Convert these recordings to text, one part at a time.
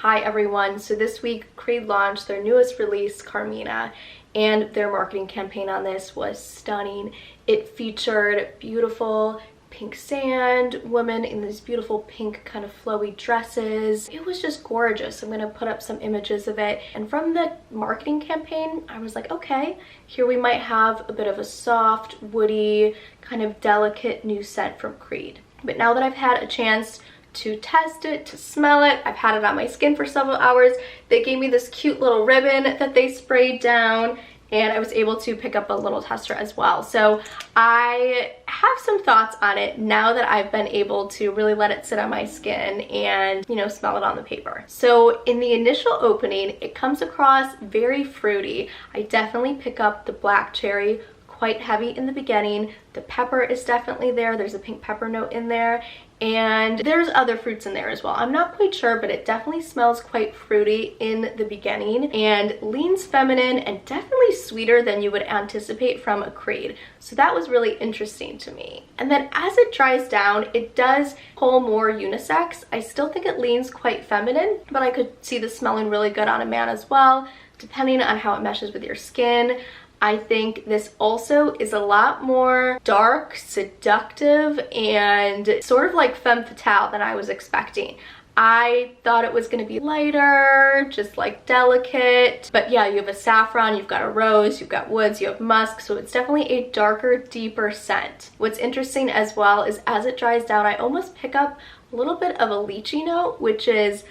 Hi everyone, so this week Creed launched their newest release, Carmina, and their marketing campaign on this was stunning. It featured beautiful pink sand, women in these beautiful pink kind of flowy dresses. It was just gorgeous. I'm gonna put up some images of it. And from the marketing campaign, I was like, okay, here we might have a bit of a soft, woody, kind of delicate new scent from Creed. But now that I've had a chance to test it, to smell it, I've had it on my skin for several hours, they gave me this cute little ribbon that they sprayed down, and I was able to pick up a little tester as well. So I have some thoughts on it now that I've been able to really let it sit on my skin and, you know, smell it on the paper. So in the initial opening, it comes across very fruity. I definitely pick up the black cherry, quite heavy in the beginning. The pepper is definitely there. There's a pink pepper note in there, and there's other fruits in there as well. I'm not quite sure, but it definitely smells quite fruity in the beginning and leans feminine and definitely sweeter than you would anticipate from a Creed. So that was really interesting to me. And then as it dries down, it does pull more unisex. I still think it leans quite feminine, but I could see this smelling really good on a man as well, depending on how it meshes with your skin. I think this also is a lot more dark, seductive, and sort of like femme fatale than I was expecting. I thought it was going to be lighter, just like delicate, but yeah, you have a saffron, you've got a rose, you've got woods, you have musk, so it's definitely a darker, deeper scent. What's interesting as well is as it dries down, I almost pick up a little bit of a lychee note, which is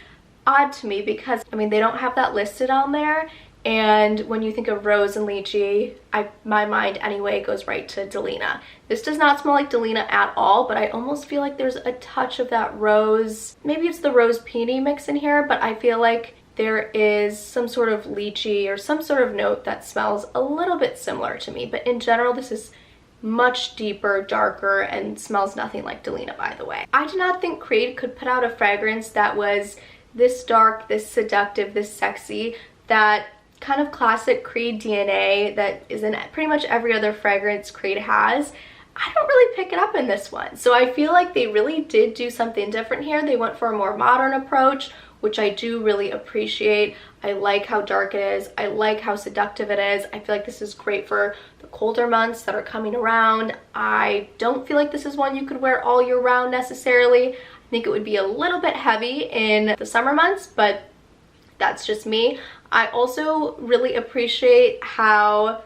odd to me because, I mean, they don't have that listed on there. And when you think of rose and lychee, my mind anyway goes right to Delina. This does not smell like Delina at all, but I almost feel like there's a touch of that rose. Maybe it's the rose peony mix in here, but I feel like there is some sort of lychee or some sort of note that smells a little bit similar to me. But in general, this is much deeper, darker, and smells nothing like Delina, by the way. I do not think Creed could put out a fragrance that was this dark, this seductive, this sexy, that kind of classic Creed DNA that is in pretty much every other fragrance Creed has. I don't really pick it up in this one. So I feel like they really did do something different here. They went for a more modern approach, which I do really appreciate. I like how dark it is. I like how seductive it is. I feel like this is great for the colder months that are coming around. I don't feel like this is one you could wear all year round necessarily. I think it would be a little bit heavy in the summer months, but that's just me. I also really appreciate how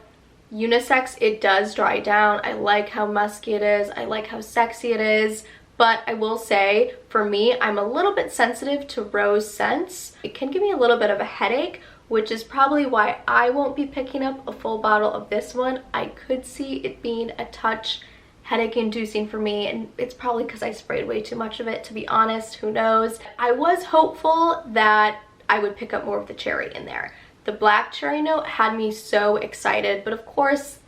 unisex it does dry down. I like how musky it is. I like how sexy it is. But I will say, for me, I'm a little bit sensitive to rose scents. It can give me a little bit of a headache, which is probably why I won't be picking up a full bottle of this one. I could see it being a touch headache inducing for me, and it's probably because I sprayed way too much of it, to be honest. Who knows? I was hopeful that I would pick up more of the cherry in there. The black cherry note had me so excited, but of course,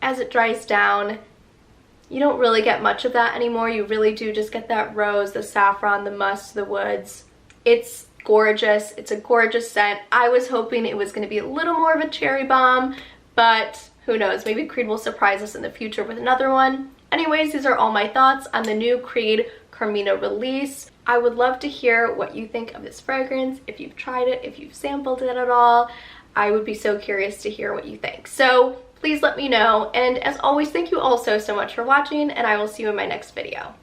as it dries down, you don't really get much of that anymore. You really do just get that rose, the saffron, the musk, the woods. It's gorgeous. It's a gorgeous scent. I was hoping it was going to be a little more of a cherry bomb, but who knows? Maybe Creed will surprise us in the future with another one. Anyways, these are all my thoughts on the new Creed Carmina release. I would love to hear what you think of this fragrance, if you've tried it, if you've sampled it at all. I would be so curious to hear what you think. So please let me know. And as always, thank you all so much for watching, and I will see you in my next video.